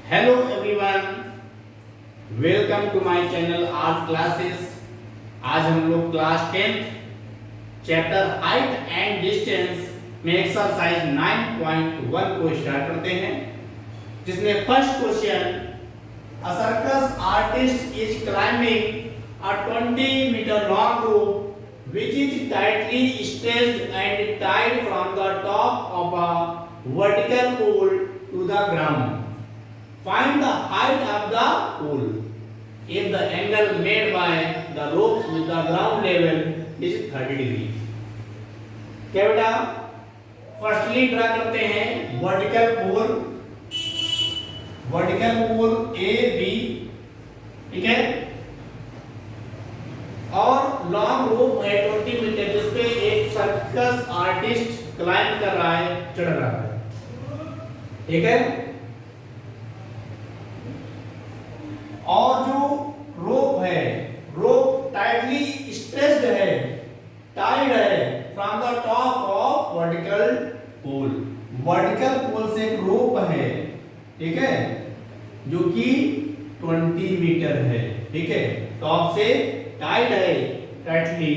Hello everyone, welcome to my channel art classes. आज हम लोग class 10 chapter height and distance में exercise 9.1 को स्टार्ट करते हैं, जिसमें first question, a circus artist is climbing a 20-meter long rope which is tightly stretched and tied from the top of a vertical pole to the ground. Find the height of the pole if the angle made by the ropes with the ground level is 30 degree. क्या बेटा, firstly draw करते हैं vertical pole A B, ठीक है, और long rope है 20 metre, जिसपे एक सर्कस आर्टिस्ट क्लाइंब कर रहा है, चढ़ रहा है, ठीक है। और जो रोप है, रोप टाइटली स्ट्रेच्ड है, टाइड है from the top of vertical pole से एक रोप है, ठीक है, जो कि 20 मीटर है, ठीक है, टॉप से टाइड है टाइटली,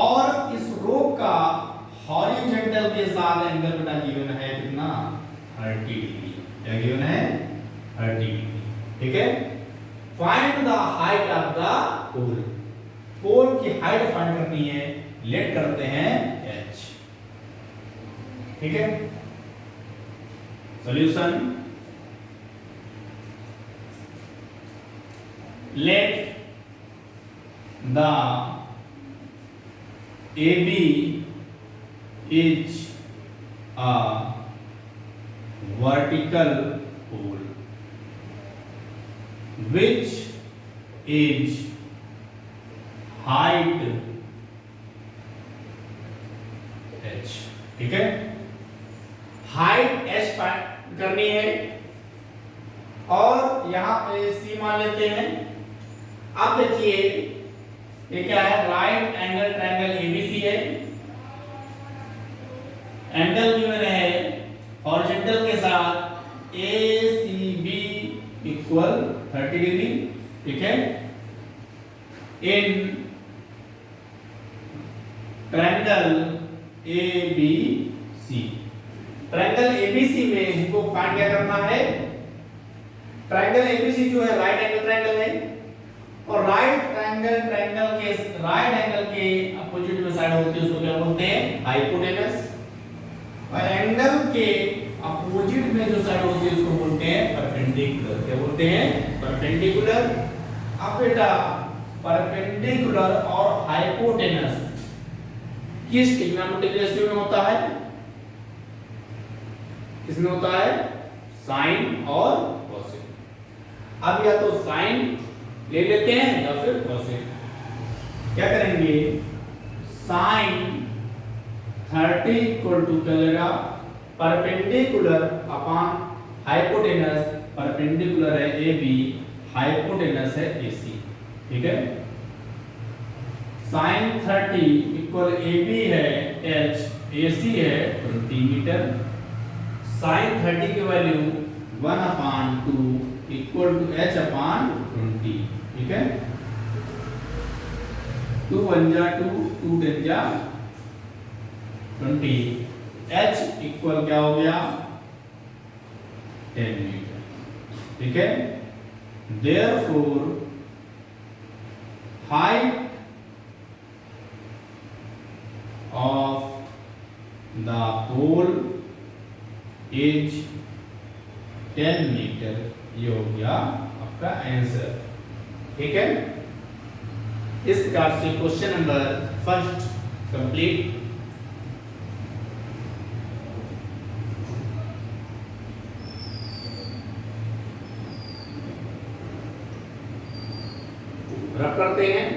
और इस रोप का हॉरिजॉन्टल के साथ एंगल बेटा गिवन है कितना, 30 डिग्री। क्या गिवन है? 30 डिग्री, ठीक है। Find the height of the pole की हाइट फाइंड करनी है, लेट करते हैं h, ठीक है। Solution, let the AB is a vertical pole which is height h, ठीक है। हाइट h फाइंड करनी है और यहां पे c मान लेते हैं। अब देखिए ये क्या है, राइट एंगल ट्रायंगल एबीसी है, एंगल गिवन है हॉरिजॉन्टल के साथ एसीबी इक्वल 30 डिग्री, ठीक है। In triangle ABC, triangle ABC में हमको फाइंड क्या करना है, ट्रायंगल एबीसी जो है राइट एंगल ट्रायंगल है, और राइट एंगल के अपोजिट में साइड होती है उसको क्या बोलते हैं, हाइपोटेनस, और एंगल के अपोजिट में जो साइड होती है उसको बोलते हैं परपेंडिकुलर। क्या बोलते हैं? परपेंडिकुलर। अब बेटा परपेंडिकुलर और हाइपोटेनस किस ट्रिग्नोमेट्रिक रेशियो में होता है? किसमें होता है? साइन और कोसेक। अब या तो साइन ले लेते हैं या फिर कोसेक। क्या करेंगे, साइन 30 इक्वल टू क्या लेगा, परपेंडिकुलर अपॉन हाइपोटेनस, परपेंडिकुलर है AB, हाइपोटेनस है AC, ठीक है। साइन 30 इक्वल AB है h, AC है 20 मीटर। साइन 30 की वैल्यू 1/2 इक्वल टू h/20, ठीक है। 2 1 जा 2, 2 10 जा 20, h इक्वल क्या हो गया, 10 मीटर, ठीक है। Therefore height of the pole is 10 metre, ये हो गया आपका आंसर, ठीक है। इस प्रकार से क्वेश्चन नंबर फर्स्ट कंप्लीट। रब करते हैं।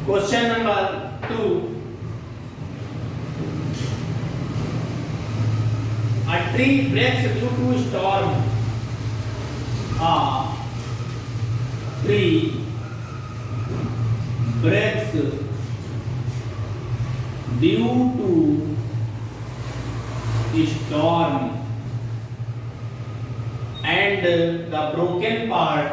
Question number 2. A tree breaks due to storm. A tree breaks due to storm, and the broken part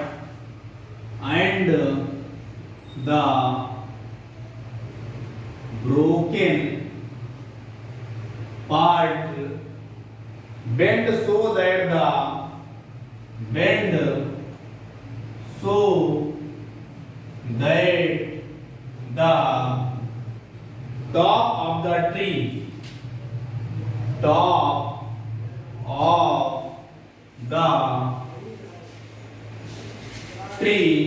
bend so that the top of the tree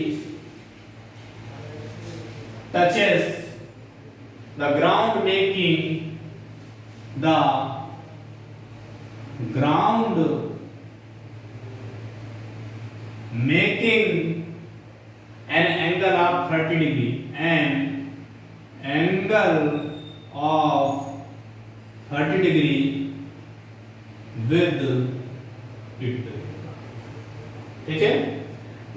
touches the ground, making an angle of 30 degree, with it. ठीक है?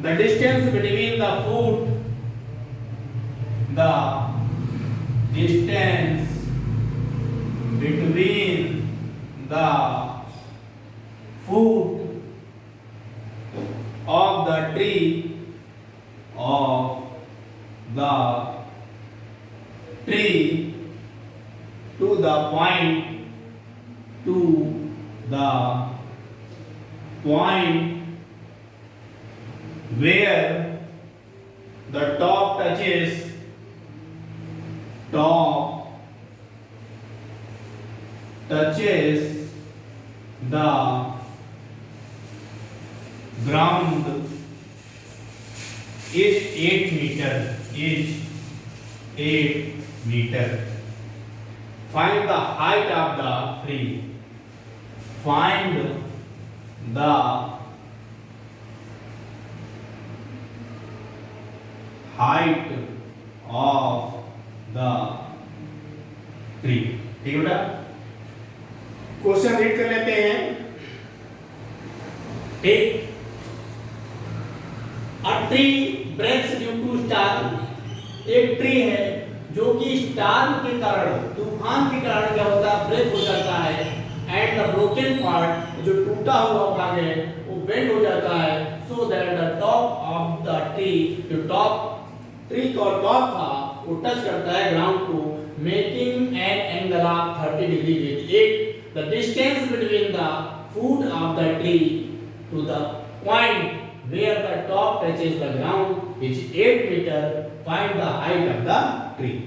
The distance between the foot of the tree to the point where the top touches the ground is 8 meter. Find the height of the tree. Find the height of the tree. ठीक है बेटा? Question read कर लेते हैं. ठीक. A tree breaks due to storm. एक tree है जो कि स्टॉर्म के कारण, तूफान के कारण क्या होता है, ब्रेक हो जाता है. एंड द ब्रोकन पार्ट, जो टूटा हुआ भाग है वो बेंड हो जाता है, so that the top of the tree, जो टॉप ट्री का टॉप था वो टच करता है ग्राउंड को, making an angle of 30 degree with it. The distance between the foot of the tree to the point where the top touches the ground is 8 meter. Find the height of the tree.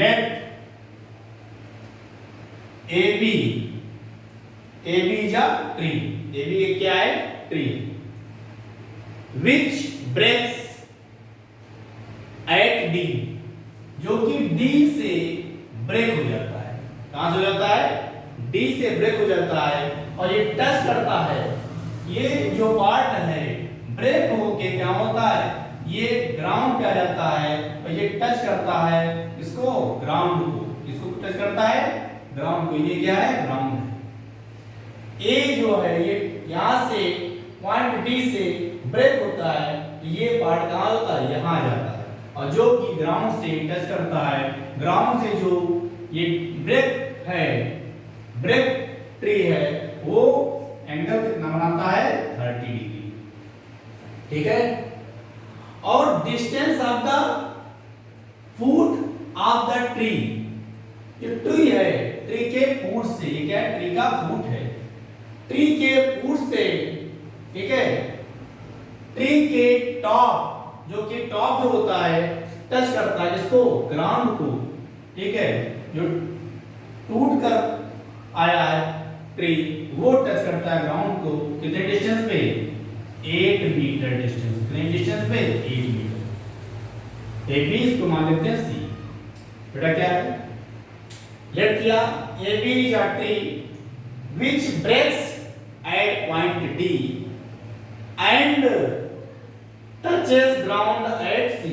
Let AB is a tree. AB क्या है? Tree. Which breaks at D, जो कि D से break हो जाता है. कहां से हो जाता है? D से ब्रेक हो जाता है और ये टच करता है. ये जो पार्ट है ब्रेक होके क्या होता है, ये ग्राउंड पे आ जाता है और ये टच करता है इसको, ग्राउंड को. इसको टच करता है ग्राउंड को. ये क्या है? ग्राउंड है. ए जो है ये यहां से पॉइंट डी से ब्रेक होता है, तो ये पार्ट कहां होता है? यहां आ जाता है. और जो कि ग्राउंड से टच करता है, ग्राउंड से जो ये ब्रेक ट्री है वो एंगल कितना बनाता है? 30 डिग्री. ठीक है? और distance of the foot of the tree, ये ट्री है, ट्री के फूट से, ये क्या है? ट्री का फूट है. ट्री के फूट से, ठीक है, ट्री के टॉप, जो कि टॉप जो होता है टच करता है जिसको? ग्राउंड को. ठीक है? जो टूट कर आया है ट्री, वो टच करता है ग्राउंड को. कितने डिस्टेंस पे? 8 मीटर डिस्टेंस. कितने डिस्टेंस पे? 8 मीटर. AB इसको मान लेते हैं C. बेटा क्या है? लेट किया AB is a tree which breaks at point D and touches ground at C.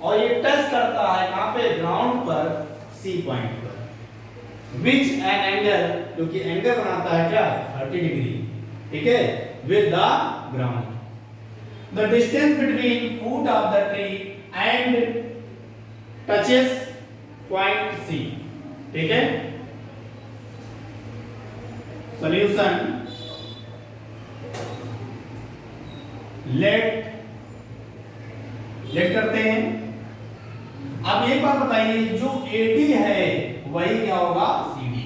और ये टच करता है कहां पे? ग्राउंड पर, C पॉइंट पर. Which an angle जो कि एंगल बनाता है क्या 30 डिग्री, ठीक है, with the ground. The distance between foot of the tree and touches point C, ठीक है। सॉल्यूशन, लेट करते हैं। अब एक बात बताइए, जो AD है वही क्या होगा CD,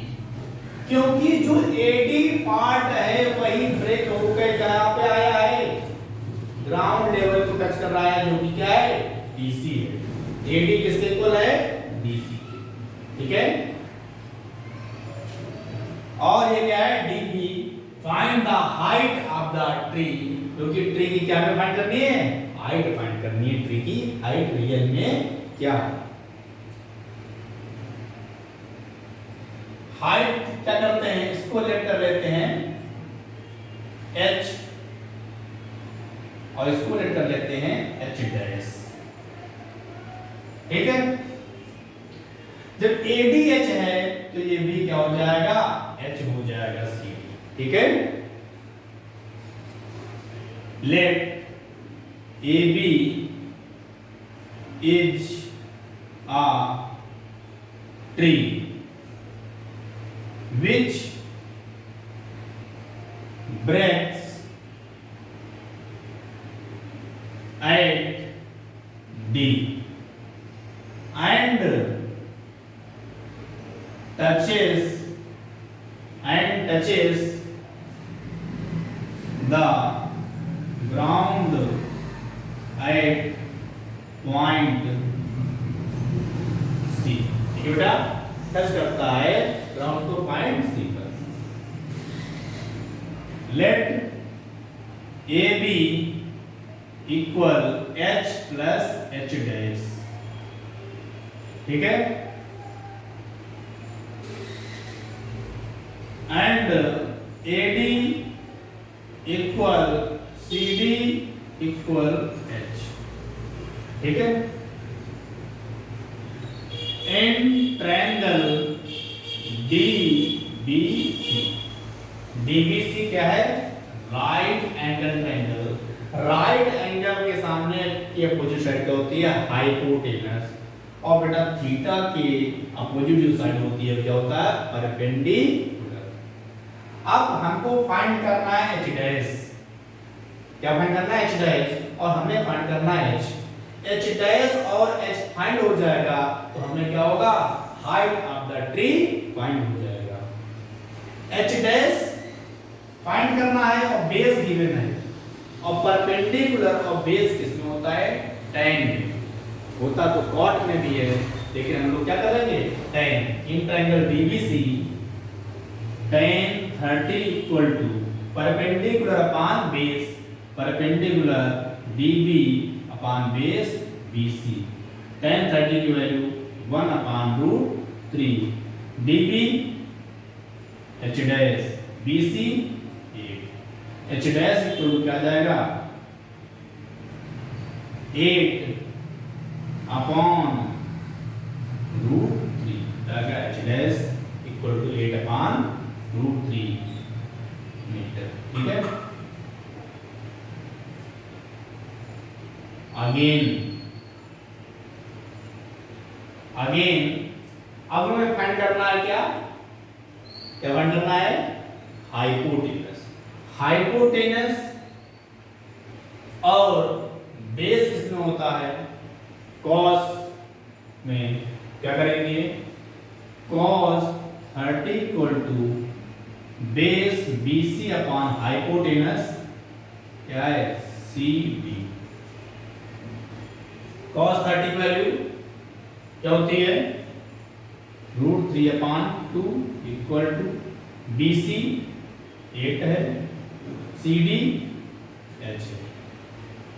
क्योंकि जो AD पार्ट है वही ब्रेक होकर कहां पे आया है, ग्राउंड लेवल को टच कर रहा है, जो कि क्या है DC है। AD किसके इक्वल है DC, ठीक है। और ये क्या है DB, find the height of the tree, क्योंकि ट्री की क्या फाइंड करनी है, हाइट फाइंड करनी है। ट्री की हाइट रियल में क्या, हाइट क्या करते हैं, इसको लेट कर लेते हैं h और इसको लेट कर लेते हैं h डैश, ठीक है। जब ADH है तो ये भी क्या हो जाएगा, H हो जाएगा CD, ठीक है। Late AB is a tree which breaks at D and touches the ground at point C, ठीक है बेटा, टच करता है ग्राउंड को पॉइंट C पर। Let AB equal H plus H dash, ठीक है, and AD equal CD equal H, ठीक है। इन ट्रायंगल DBC क्या है, right angle triangle. Right angle के सामने की अपोजिट साइड क्या होती है, हाइपोटेनस, और बेटा थीटा के अपोजिट जो साइड होती है क्या होता है, परपेंडिकुलर। अब हमको फाइंड करना है h डैश, क्या फाइंड करना है h डैश, और हमें फाइंड करना है h डैश और h फाइंड हो जाएगा तो हमें क्या होगा, height of the tree find हो जाएगा। h डैश फाइंड करना है और बेस गिवन है, और परपेंडिकुलर और बेस किसमें होता है, tan में होता, तो कॉट में भी है, लेकिन हम लोग क्या करेंगे, tan। In triangle DBC tan 30 equal to perpendicular upon base, perpendicular DB upon base BC। tan 30 की value 1 upon root 3, DB H dash BC 8, H dash equal to क्या जाएगा 8 अपॉन रूट 3, जाएगा H dash equal to 8 upon root 3 metre, ठीक है। Again अब हमें find करना है क्या फाइंड करना है, हाइपोटेनस। हाइपोटेनस और बेस किसमें होता है, कॉस में क्या करेंगे, cos 30 equal to base BC upon hypotenuse क्या है CD। cos 30 वैल्यू क्या होती है, root 3 upon 2 equal to BC 8 है, CD H है,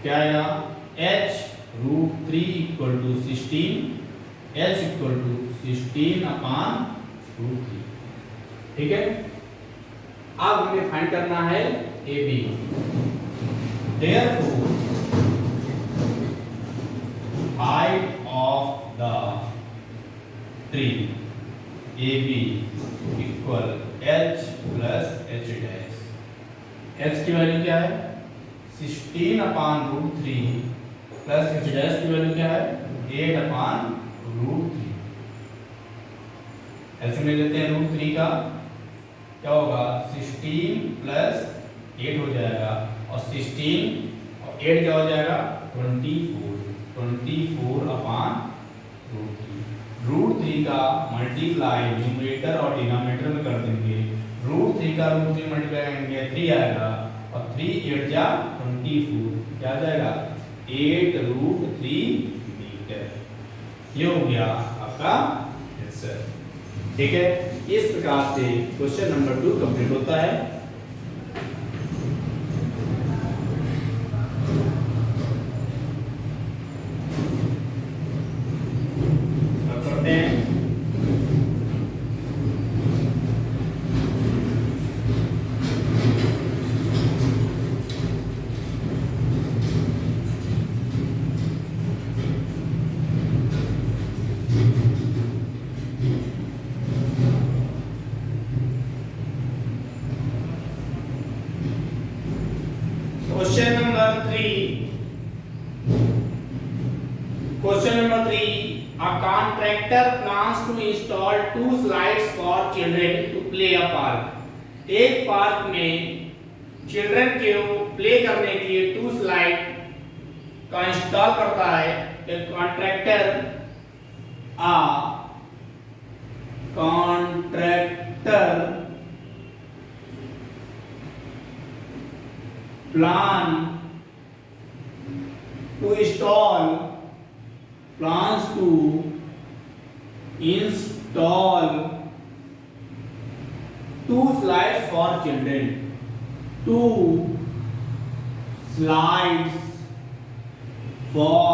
क्या आएगा H root 3 equal to 16, H equal to 16 upon root 3, ठीक है। अब हमें फाइंड करना है AB, therefore height of the tree AB equal h plus h dash. h की वैल्यू क्या है 16/√3 प्लस h डैश की वैल्यू क्या है 8/√3। ऐसे में लेते हैं √3 का, क्या होगा 16 प्लस 8 हो जाएगा और 16 और 8 क्या हो जाएगा 24/√3 का मल्टीप्लाई न्यूमरेटर और डिनोमिनेटर में कर देंगे। √3 का √3 मल्टीप्लाई करेंगे 3 आएगा और 3 8 जा 24 क्या आ जाएगा 8√3 मीटर। ये हो गया आपका आंसर। ठीक है, इस प्रकार से क्वेश्चन नंबर 2 कंप्लीट होता है। अब करते हैं question number 3। Question number 3. A contractor plans to install 2 slides for children to play a park. एक पार्क में चिल्ड्रन के प्ले करने के लिए 2 स्लाइड का इंस्टॉल करता है। एक contractor plans to install 2 slides for children. 2 slides for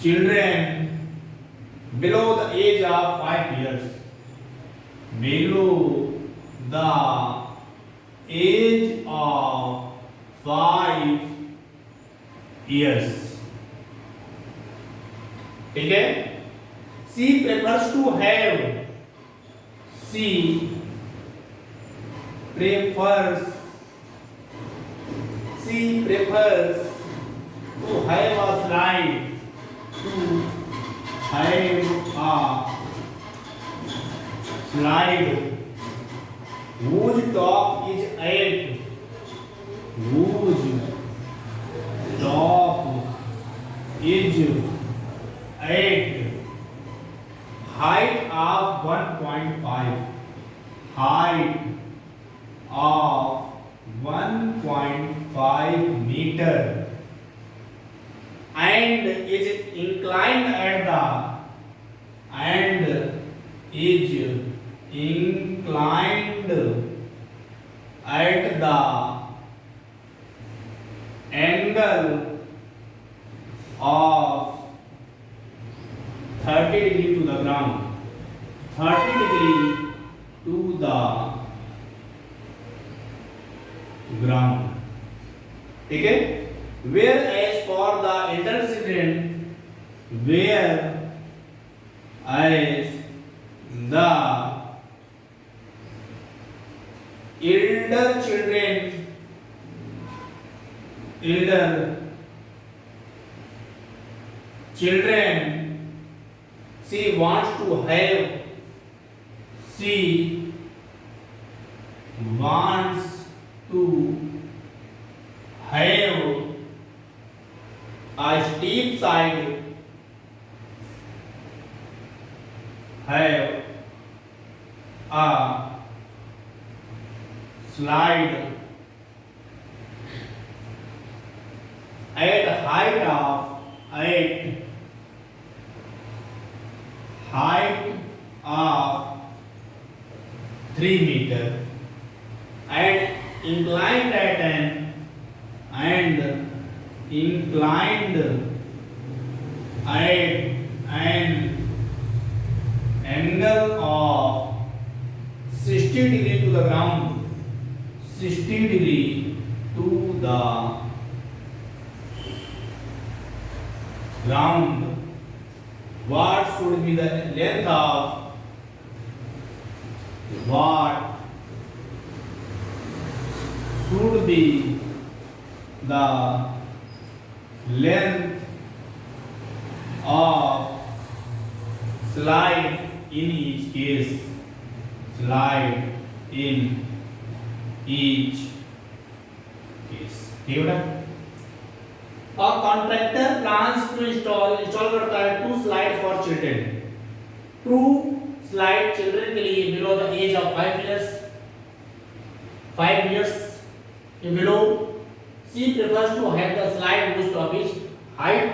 children below the age of 5 years. Below the age of 5 years. ठीक है, she prefers to have a slide whose top is 8 height of 1.5 meter and is inclined at the angle of 30 degree to the ground. 30 degree to the ground. ठीक है, whereas for the elder children, she wants to have a steep side, have a slide at height of 3 meter and inclined at an angle of 60 degree to the ground. 60 degree to the ground. What should be the length of what should be the length of slide in each case? Slide in each case. ठीक है बेटा? A contractor plans to install करता है 2 slide for children. 2 slide children के लिए below the age of 5 years. 5 years below. She prefers to have the slide most of its height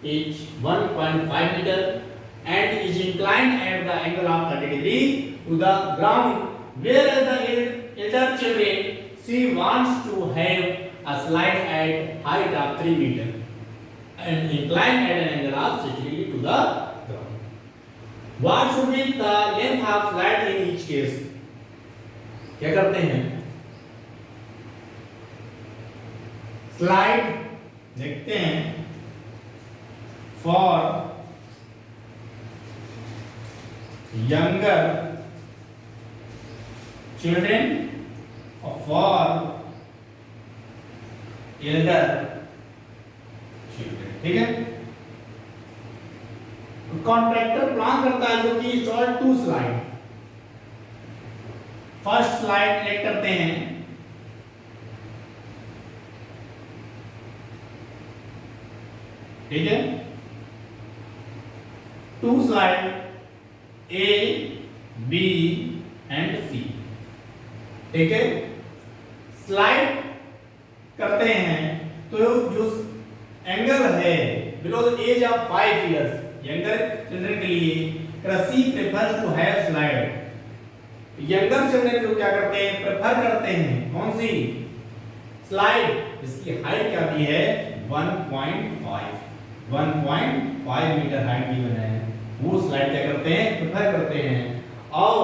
is 1.5 meter and is inclined at the angle of 30 degree to the ground. Whereas the elder children, she wants to have a slide at height of 3 meter and inclined at an angle of 60 degree to the ground. What should be the length of slide in each case? क्या करते हैं? Slide देखते हैं for younger children or for elder children. ठीक है? Contractor plan करता है जो कि install 2 slide. First slide select करते हैं. ठीक है? 2 slide A, B and C. ठीक है? स्लाइड करते हैं तो जो एंगल है below the age of 5 years younger children के लिए she prefers to have slide. Younger children जो क्या करते हैं? प्रेफर करते हैं कौन सी स्लाइड जिसकी हाइट क्या दी है? 1.5 मीटर हाइट गिवन है. वो स्लाइड क्या करते हैं? प्रेफर करते हैं. और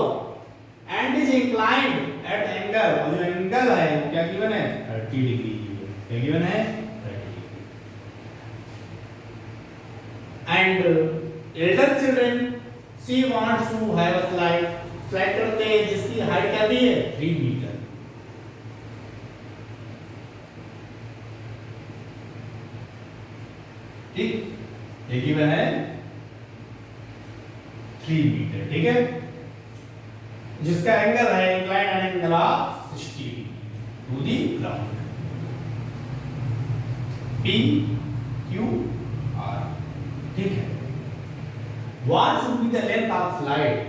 and is inclined at angle, और जो एंगल है वो क्या गिवन है? 30 डिग्री क्या गिवन है? 30 degree. And elder children see wants to have a slide. Slide करते हैं जिसकी हाइट क्या दी है? 3 मीटर. ठीक, ये गिवन है 3 मीटर. ठीक है? जिसका एंगल है inclined angle of 60 to the ground. P Q R. ठीक है? What should be the length of slide?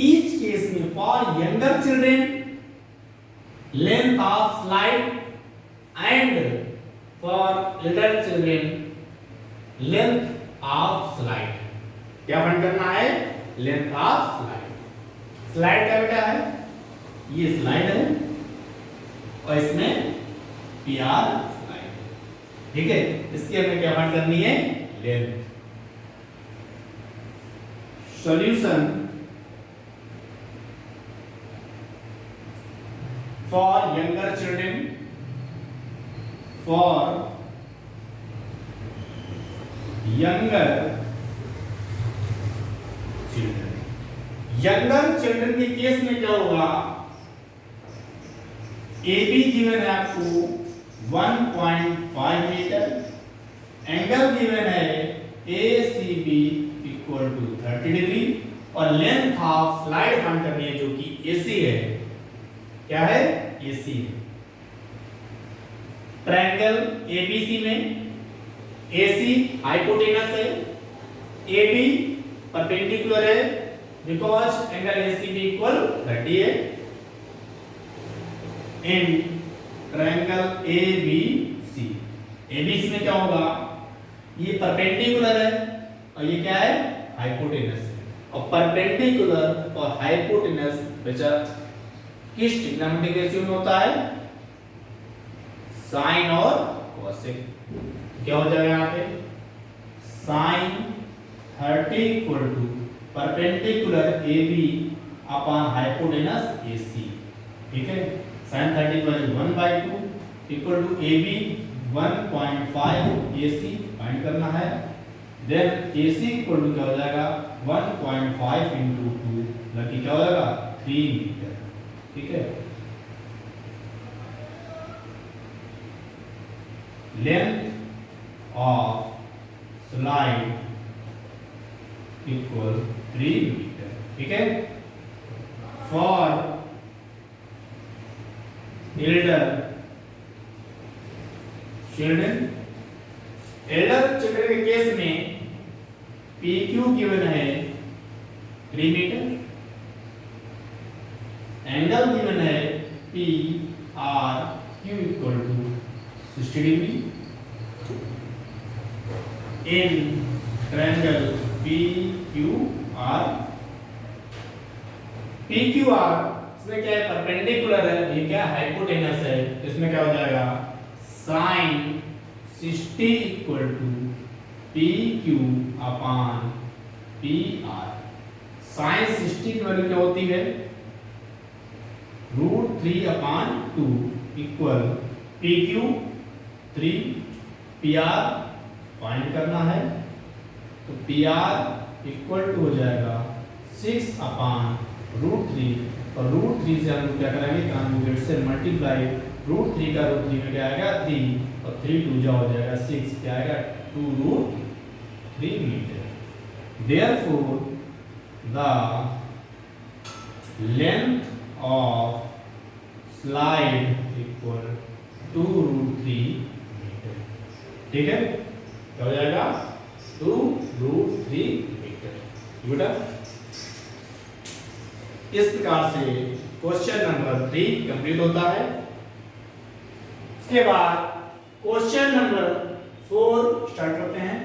Each case में for younger children length of slide and for elder children length of slide. क्या find करना है? Length of slide. Slide क्या बेटा है? ये स्लाइड है और इसमें PR स्लाइड है. ठीक है? इसकी हमें क्या फाइंड करनी है? Length. Solution for younger children younger children के केस में क्या होगा? AB गिवन है आपको 1.5 मीटर. एंगल गिवन है ACB इक्वल टू 30 डिग्री और लेंथ ऑफ स्लाइड फाइंड करनी है जो कि AC है. क्या है? AC है. ट्रायंगल ABC में AC हाइपोटेनस है, AB परपेंडिकुलर है because angle ACB equal 30 है. in triangle ABC, ABC में क्या होगा? ये परपेंडिकुलर है और ये क्या है? हाइपोटेनस है. और परपेंडिकुलर और हाइपोटेनस बेचा किस ट्रिग्नोमेट्रिक रेशियो में होता है? साइन और कोसेक. क्या हो जाएगा यहाँ पे? Sine 30 equal to perpendicular AB upon hypotenuse AC. ठीक है? sin 30 equal 1/2 equal to AB 1.5 AC find करना है. देन AC इक्वल टू क्या हो जाएगा? 1.5 into 2 लकी क्या हो जाएगा? 3 मीटर। ठीक है, length of slide equal 3 metre. ठीक है, for elder children, elder children के केस में PQ गिवन है 3 मीटर, एंगल गिवन है PRQ equal to 60 degree in triangle PQR। PQR इसमें क्या है, परपेंडिकुलर है, ये क्या हाइपोटेनस है, इसमें क्या हो जाएगा sin 60 equal to PQ upon PR। sin 60 की वैल्यू क्या होती है, √3 upon 2 equal PQ 3, PR find करना है, तो PR इक्वल टू हो जाएगा 6 अपान √3, और √3 से हम लोग क्या करेंगे, कॉन्जुगेट से मल्टीप्लाई, √3 का √3 में क्या आएगा 3, और 3 2 जा हो जाएगा 6, क्या आएगा 2√3 metre. Therefore the length of slide equal 2√3 metre. ठीक है, क्या हो जाएगा 2√3 मीटर। बेटा इस प्रकार से क्वेश्चन नंबर 3 कंप्लीट होता है। इसके बाद क्वेश्चन नंबर 4 स्टार्ट करते हैं।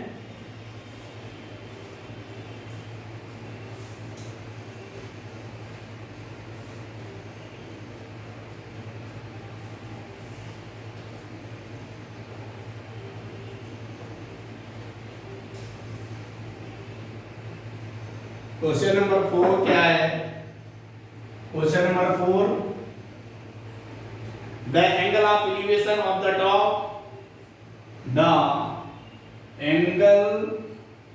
क्वेश्चन नंबर 4 क्या है, question number 4, the angle of elevation of the top, the angle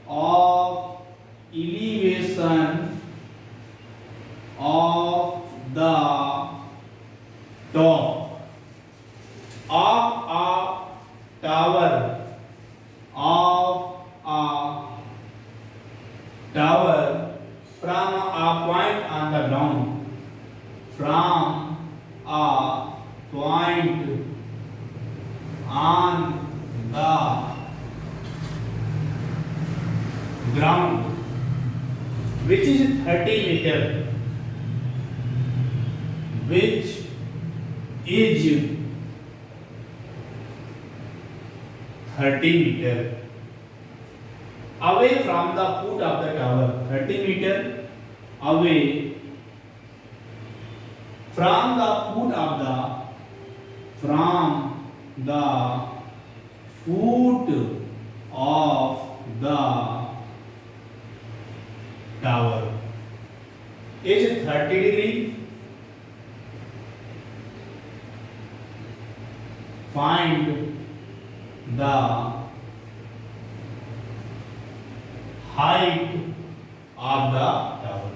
of elevation of the top of a tower, of a tower from a point on the ground, from a point on the ground which is 30 meter, which is 30 meter away from the foot of the tower, 30 meter away from the foot of the foot of the tower is 30 degree. Find the height of the tower,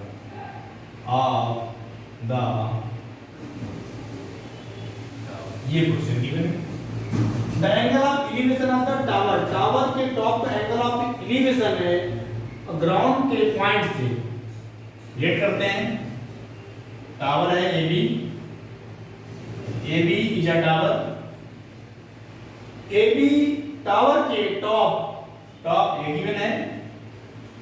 ये question given है। The angle of elevation of the tower, tower के top का angle of elevation है ground के point से। Late करते हैं, tower है AB, AB is a tower, AB tower के टॉप ये गिवन है,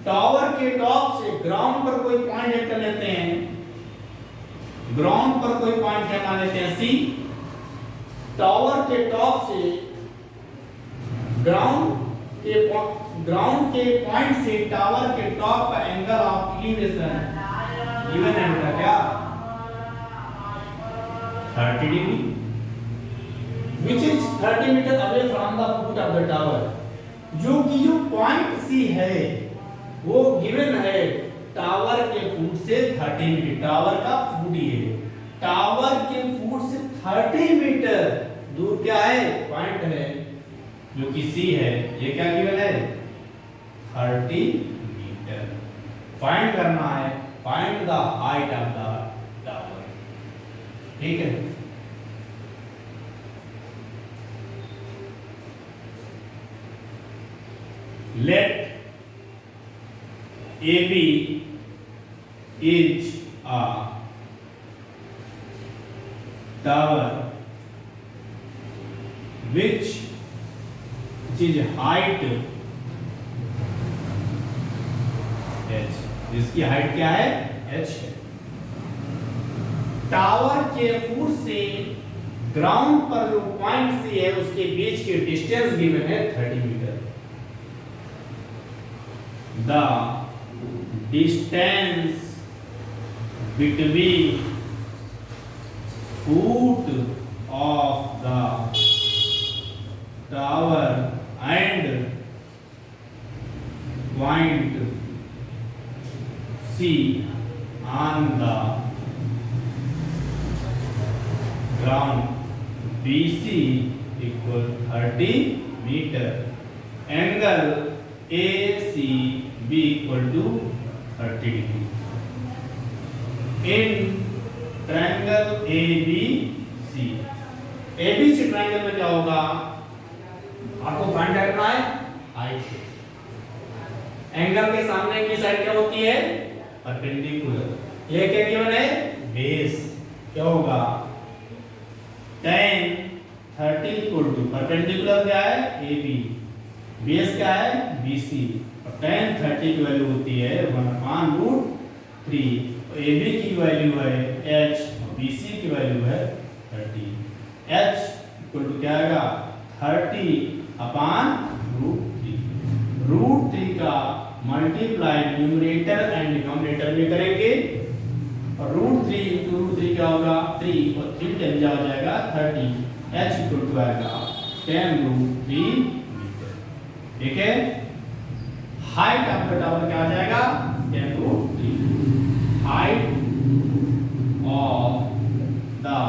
टावर के टॉप से ग्राउंड पर कोई पॉइंट लेकर लेते हैं, ग्राउंड पर कोई पॉइंट क्या मान लेते हैं C, टावर के टॉप से ग्राउंड के पॉइंट से टावर के टॉप का एंगल ऑफ एलिवेशन गिवन है बेटा क्या 30 degree, which is 30 metre away from the foot of the tower. जो पॉइंट C है वो गिवन है टावर के फुट से 30 मीटर, टावर का फुट ही है, टावर के फुट से 30 मीटर दूर क्या है पॉइंट है जो कि C है, ये क्या गिवन है 30 मीटर। फाइंड करना है, find the height of the ठीक है। Late AB is a tower which is height h, जिसकी हाइट क्या है h है। टावर के फुट से ग्राउंड पर जो पॉइंट सी है उसके बीच की डिस्टेंस गिवन है 30 metre. The distance between foot of the tower and point C on the ground BC equal 30 meter. Angle ACB equal to 30 degree. In triangle ABC, ABC triangle में क्या होगा आपको फाइंड करना है हाइट। एंगल के सामने की साइड क्या होती है परपेंडिकुलर। ये क्या गिवन है बेस, क्या होगा tan 30 इक्वल टू परपेंडिकुलर क्या है AB, बेस क्या है BC और tan 30 की वैल्यू होती है 1/√3। AB की वैल्यू है h और BC की वैल्यू है 30। h इक्वल टू क्या आएगा 30/√3। का मल्टीप्लाई न्यूमरेटर एंड डिनोमिनेटर में करेंगे और √3 into √3 क्या होगा 3 और 3 10 जा हो जाएगा 30। h इक्वल टू आएगा 10√3 मीटर। ठीक है। हाइट आपका टावर क्या आ जाएगा 10√3। height of the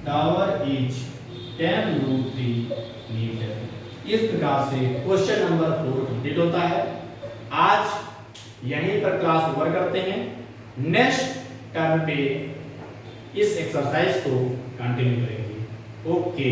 tower is 10√3 meter। इस प्रकार से क्वेश्चन नंबर 4 कंप्लीट होता है। आज यहीं पर क्लास ओवर करते हैं। नेक्स्ट टर्म पे इस एक्सरसाइज को कंटिन्यू करेंगे। ओके।